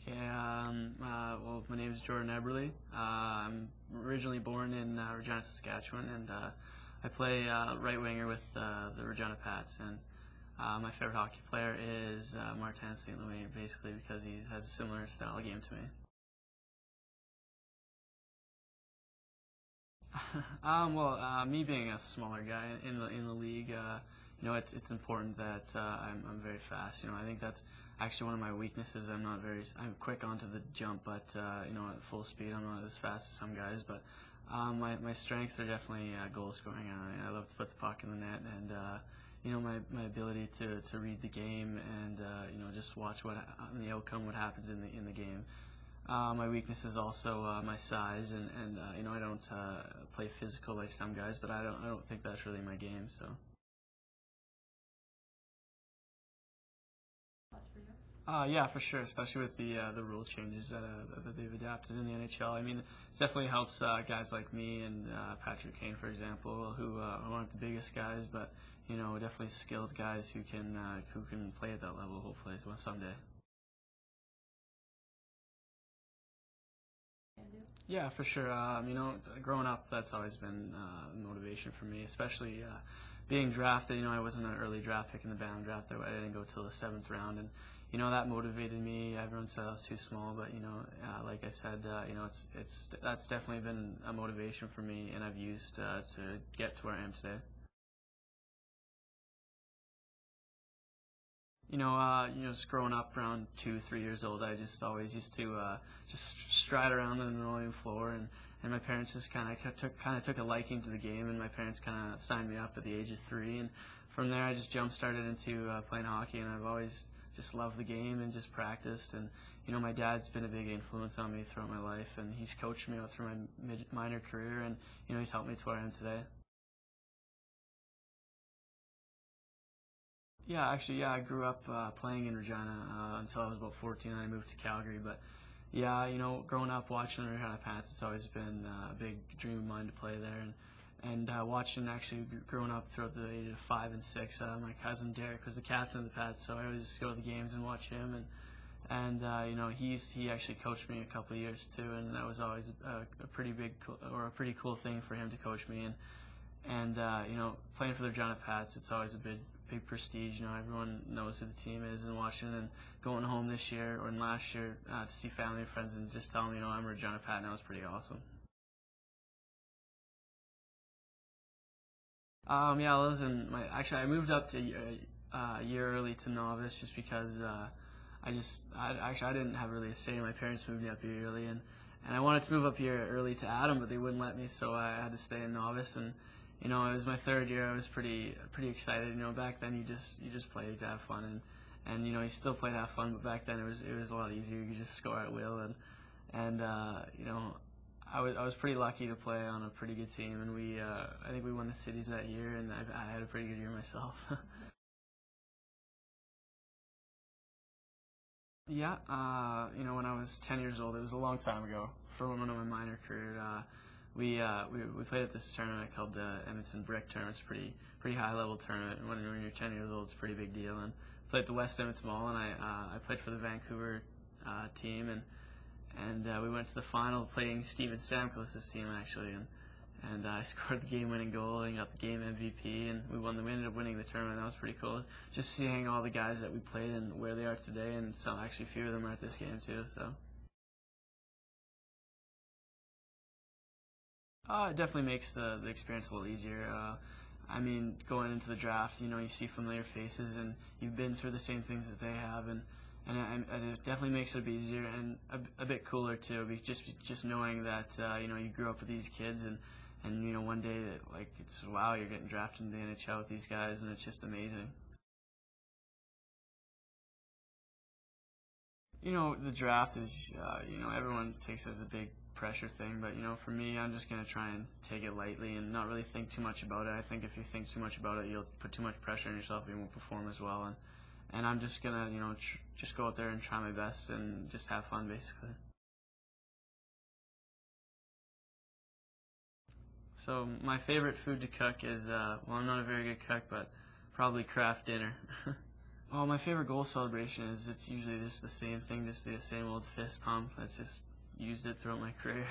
Okay, well, my name is Jordan Eberle. I'm originally born in Regina, Saskatchewan, and I play right winger with the Regina Pats. And my favorite hockey player is Martin St. Louis, basically because he has a similar style of game to me. Me being a smaller guy in the league, it's important that I'm very fast. I think that's actually one of my weaknesses. I'm quick onto the jump, but at full speed I'm not as fast as some guys. But my strengths are definitely goal scoring. I love to put the puck in the net, and my ability to read the game and just watch the outcome, what happens in the game. My weakness is also my size, and I don't play physical like some guys, but I don't think that's really my game. So. Yeah, for sure, especially with the rule changes that they've adapted in the NHL. I mean, it definitely helps guys like me and Patrick Kane, for example, who aren't the biggest guys, but definitely skilled guys who can play at that level. Hopefully, someday. Yeah, for sure. Growing up, that's always been motivation for me, especially being drafted. I wasn't an early draft pick in the Bantam draft. I didn't go till the 7th round, and that motivated me. Everyone said I was too small, but like I said, that's definitely been a motivation for me, and I've used to get to where I am today. Just growing up around 2, 3 years old, I just always used to just stride around on the rolling floor, and my parents just kind of took a liking to the game, and my parents kind of signed me up at the age of 3, and from there I just jump started into playing hockey, and I've always just loved the game and just practiced, and my dad's been a big influence on me throughout my life, and he's coached me out through my minor career, and he's helped me to where I am today. Yeah, actually, yeah, I grew up playing in Regina until I was about 14, and I moved to Calgary. But yeah, growing up watching the Regina Pats, it's always been a big dream of mine to play there. And watching actually growing up throughout the age of 5 and 6, my cousin Derek was the captain of the Pats, so I always just go to the games and watch him. And he actually coached me a couple of years too, and that was always a pretty pretty cool thing for him to coach me. And playing for the Regina Pats, it's always a big prestige. Everyone knows who the team is, and watching and going home this year or last year to see family and friends and just tell them, I'm a Regina Pat, and that was pretty awesome. Yeah, I moved up to a year early to novice just because I didn't have really a say. My parents moved me up here early, and I wanted to move up here early to Adam, but they wouldn't let me, so I had to stay in novice. And it was my 3rd year. I was pretty excited. Back then you just played to have fun, and you still play to have fun, but back then it was a lot easier. You could just score at will, and I was pretty lucky to play on a pretty good team, and I think we won the cities that year, and I had a pretty good year myself. Yeah, when I was 10 years old, it was a long time ago. For one of my minor career, we played at this tournament called the Edmonton Tournament. It's a pretty high level tournament. And when you're 10 years old, it's a pretty big deal. And played at the West Edmonton Mall, and I played for the Vancouver team, and we went to the final playing Steven Stamkos' team actually, and I scored the game-winning goal and got the game MVP, and we ended up winning the tournament. That was pretty cool. Just seeing all the guys that we played and where they are today, and actually a few of them are at this game too. So. It definitely makes the experience a little easier. Going into the draft, you see familiar faces, and you've been through the same things that they have, and it definitely makes it a bit easier and a bit cooler too. Just knowing that you grew up with these kids, and one day it's wow, you're getting drafted into the NHL with these guys, and it's just amazing. The draft is, everyone takes it as a big pressure thing, but, for me, I'm just going to try and take it lightly and not really think too much about it. I think if you think too much about it, you'll put too much pressure on yourself and you won't perform as well. And I'm just going to, just go out there and try my best and just have fun, basically. So my favorite food to cook is, I'm not a very good cook, but probably craft dinner. Oh, my favorite goal celebration is it's usually just the same thing, just the same old fist pump. That's just used it throughout my career.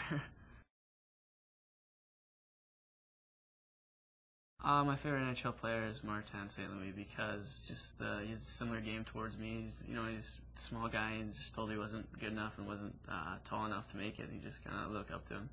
My favorite NHL player is Martin St. Louis because just he's a similar game towards me. He's a small guy and just told he wasn't good enough and wasn't tall enough to make it. He just kind of look up to him.